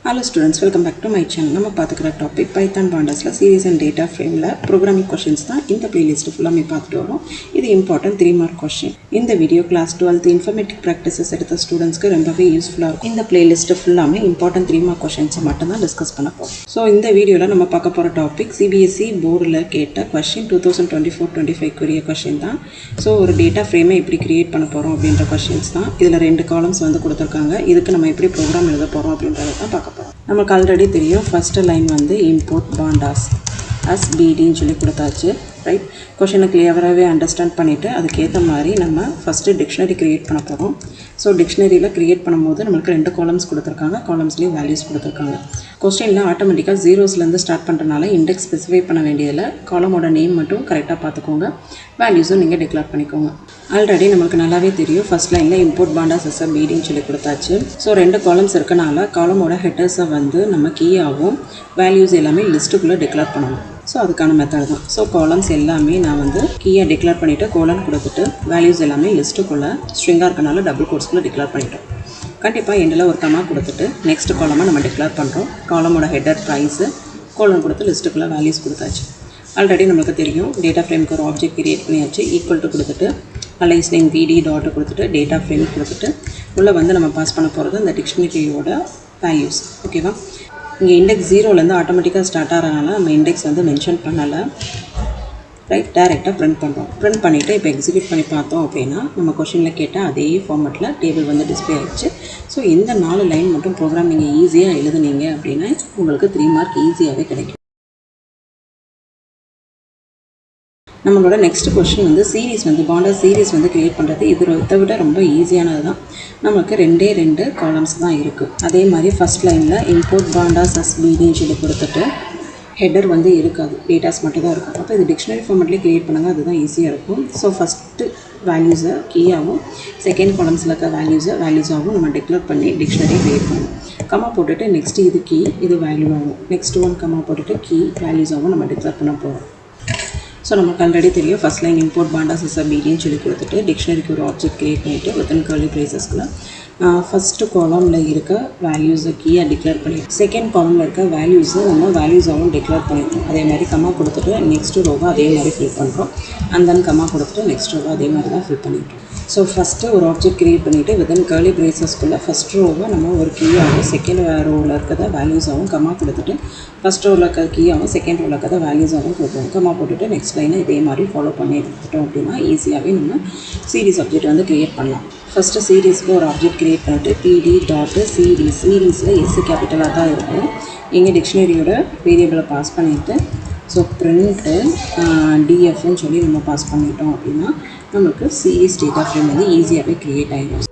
Hello students, welcome back to my channel. நம்ம பார்த்துக்கிற topic Python பாண்டாஸில் சீரீஸ் அண்ட் டேட்டா ஃப்ரேமில் ப்ரோக்ராமிங் கொஷின்ஸ் தான் இந்த பிளேலிஸ்ட்டு ஃபுல்லாக பார்த்துட்டு வரோம். இது இம்பார்ட்டன்ட் 3 மார்க் கொஷின். இந்த video class 12th informatic practices எடுத்த ஸ்டூடெண்ட்ஸ்க்கு ரொம்பவே யூஸ்ஃபுல்லாக இருக்கும். இந்த பிளேலிஸ்ட்டு ஃபுல்லாமே இம்பார்ட்டன்ட் 3 மார்க் கொஷின்ஸை மட்டும் தான் டிஸ்கஸ் பண்ண போகிறோம். ஸோ இந்த வீடியோவில் நம்ம பார்க்க போகிற டாபிக் சிபிஎஸ்சி போர்டில் கேட்ட கொஷின் 2024-25 குரிய கொஷின் தான். ஸோ ஒரு டேட்டா ஃப்ரேமை எப்படி கிரியேட் பண்ண போகிறோம் அப்படின்ற கொஷின்ஸ் தான். இதில் 2 காலம்ஸ் வந்து கொடுத்துருக்காங்க. இதுக்கு நம்ம எப்படி ப்ரோக்ராம் எழுத போகிறோம் அப்படின்றத தான் பார்க்க போகிறோம். நமக்கு ஆல்ரெடி தெரியும் ஃபஸ்ட்டு லைன் வந்து இம்போர்ட் பாண்டாஸ் அஸ் பிடின்னு சொல்லி கொடுத்தாச்சு, ரைட். கொஷினை கிளியராகவே அண்டர்ஸ்டாண்ட் பண்ணிவிட்டு அதுக்கேற்ற மாதிரி நம்ம ஃபஸ்ட்டு டிக்ஷனரி க்ரியேட் பண்ண போகிறோம். ஸோ டிக்ஷனரியில் க்ரியேட் பண்ணும்போது நம்மளுக்கு 2 காலம்ஸ் கொடுத்துருக்காங்க, காலம்ஸ்லேயும் வேல்யூஸ் கொடுத்துருக்காங்க. கொஸ்டினில் ஆட்டோமேட்டிக்காக ஜீரோஸ்லேருந்து ஸ்டார்ட் பண்ணுறதுனால இண்டெக்ஸ் ஸ்பெசிஃபை பண்ண வேண்டியதில் காலமோட நேம் மட்டும் கரெக்டாக பார்த்துக்கோங்க, வேல்யூஸும் நீங்கள் டிக்ளேர் பண்ணிக்கோங்க. ஆல்ரெடி நம்மளுக்கு நல்லாவே தெரியும் ஃபஸ்ட் லைனில் இம்போர்ட் பாண்டாஸ் எஸ் பிடின்னு சொல்லி கொடுத்தாச்சு. ஸோ 2 காலம்ஸ் இருக்கனால காலமோட ஹெட்டர்ஸை வந்து நம்ம கீயாகவும் வேல்யூஸ் எல்லாமே லிஸ்ட்டுக்குள்ளே டிக்ளேர் பண்ணணும். ஸோ அதுக்கான மெத்தட் தான். ஸோ காலம்ஸ் எல்லாமே நான் வந்து கீயாக டிக்ளேர் பண்ணிவிட்டு கோலன் கொடுத்துட்டு வேல்யூஸ் எல்லாமே லிஸ்ட்டுக்குள்ளே ஸ்ட்ரிங்காக இருக்கனால டபுள் கோட்ஸ்குள்ளே டிக்ளேர் பண்ணிட்டோம். கண்டிப்பாக எண்டில் ஒரு கமா கொடுத்துட்டு நெக்ஸ்ட் காலமாக நம்ம டிக்ளேர் பண்ணுறோம். காலமோட ஹெட்டர் ப்ரைஸு கோலன் கொடுத்து லிஸ்ட்டுக்குள்ளே வேல்யூஸ் கொடுத்தாச்சு. ஆல்ரெடி நமக்கு தெரியும் டேட்டா ஃப்ரேமுக்கு ஒரு ஆப்ஜெக்ட் கிரியேட் பண்ணியாச்சு. ஈக்குவல் டு கொடுத்துட்டு அலைஸ் நேம் விடி டாட்டு கொடுத்துட்டு டேட்டா ஃப்ரேம் கொடுத்துட்டு உள்ளே வந்து நம்ம பாஸ் பண்ண போகிறது இந்த டிக்ஷனரியோட வேல்யூஸ். ஓகேவா? இங்கே இண்டெக்ஸ் 0லேருந்து ஆட்டோமேட்டிக்காக ஸ்டார்ட் ஆகிறனால நம்ம இண்டெக்ஸ் வந்து மென்ஷன் பண்ணலை, ரைட். டேரெக்டாக ப்ரிண்ட் பண்ணுறோம். ப்ரிண்ட் பண்ணிவிட்டு இப்போ எக்ஸிக்யூட் பண்ணி பார்த்தோம் அப்படின்னா நம்ம கொஷினில் கேட்டால் அதே ஃபார்மெட்டில் டேபிள் வந்து டிஸ்பிளே ஆகிடுச்சு. ஸோ இந்த 4 லைன் மட்டும் ப்ரோக்ராம் நீங்கள் ஈஸியாக எழுதுனீங்க அப்படின்னா உங்களுக்கு 3 மார்க் ஈஸியாகவே கிடைக்கும். நம்மளோட நெக்ஸ்ட் கொஷின் வந்து சீரீஸ் வந்து பாண்டாஸ் சீரீஸ் வந்து க்ரியேட் பண்ணுறது இதை விட ரொம்ப ஈஸியானது தான். நமக்கு 2 காலம்ஸ் தான் இருக்குது. அதே மாதிரி ஃபஸ்ட் லைனில் இம்போர்ட் பாண்டாஸ் அஸ் பிடின்னு சொல்லி கொடுத்துட்டு ஹெட்டர் வந்து இருக்காது, டேட்டாஸ் மட்டும் தான் இருக்கும். அப்போ இது டிக்ஷனரி ஃபார்மெட்லேயே க்ரியேட் பண்ணுங்கள், அதுதான் ஈஸியாக இருக்கும். ஸோ ஃபஸ்ட்டு வேல்யூஸை கீயாகவும் செகண்ட் காலம்ஸில் இருக்க வேல்யூஸாகவும் நம்ம டிக்ளேர் பண்ணி டிக்ஷனரி க்ரியேட் பண்ணணும். கமா போட்டுட்டு நெக்ஸ்ட்டு இது கீ இது வேல்யூ ஆகும். நெக்ஸ்ட் ஒன் கமா போட்டுட்டு கீ வேல்யூஸாகவும் நம்ம டிக்ளேர் பண்ண போகிறோம். ஸோ நமக்கு ஆல்ரெடி தெரியும் first line import pandas as பிடின்னு சொல்லி கொடுத்துட்டு டிக்ஷனரிக்கு ஒரு ஆப்ஜெக்ட் க்ரியேட் பண்ணிவிட்டு வித்தின் கர்லி ப்ரைசஸ்க்குள்ள ஃபஸ்ட்டு காலமில் இருக்க வேல்யூஸை கீயாக டிக்ளேர் பண்ணிவிட்டு செகண்ட் காலமில் இருக்க வேல்யூஸை நம்ம வேல்யூஸாகவும் டிக்ளேர் பண்ணியிருக்கோம். அதே மாதிரி கமா கொடுத்துட்டு நெக்ஸ்ட்டு ரோவை அதே மாதிரி ஃபில் பண்ணுறோம். அண்ட் தென் கமா கொடுத்துட்டு நெக்ஸ்ட் ரோவை அதே மாதிரி தான் ஃபில் பண்ணிட்டோம். ஸோ ஃபஸ்ட்டு ஒரு ஆப்ஜெக்ட் க்ரியேட் பண்ணிவிட்டு வித்தின் கர்லி ப்ரைசஸ்க்குள்ளே ஃபஸ்ட் ரோவை நம்ம ஒரு கீயாகவும் செகண்ட் ரோவில் இருக்கிறத வேல்யூஸாகவும் கமா கொடுத்துட்டு ஃபஸ்ட் ரோவில் இருக்கிற கீயாகவும் செகண்ட் ரோவில் இருக்கிறத வேல்யூஸாகவும் கொடுப்போம். கமா போட்டுட்டு நெக்ஸ்ட் லைனை இதே மாதிரி ஃபாலோ பண்ணி எடுத்துட்டோம் அப்படின்னா ஈஸியாகவே நம்ம சீரீஸ் ஆப்ஜெக்ட் வந்து க்ரியேட் பண்ணலாம். ஃபஸ்ட்டு சீரீஸ்க்கு ஒரு ஆப்ஜெக்ட் க்ரியேட் பண்ணிவிட்டு பிடி டாட்டு சீரீஸில் எஸ் கேபிட்டலாக தான் இருக்கும். எங்கள் டிக்ஷனரியோட வேரியபிளை பாஸ் பண்ணிவிட்டு ஸோ ப்ரிண்ட்டு டிஎஃப்னு சொல்லி நம்ம பாஸ் பண்ணிட்டோம் அப்படின்னா நம்மளுக்கு சீரீஸ் டேட்டா ஃப்ரேம் வந்து ஈஸியாகவே க்ரியேட் ஆகிடும்.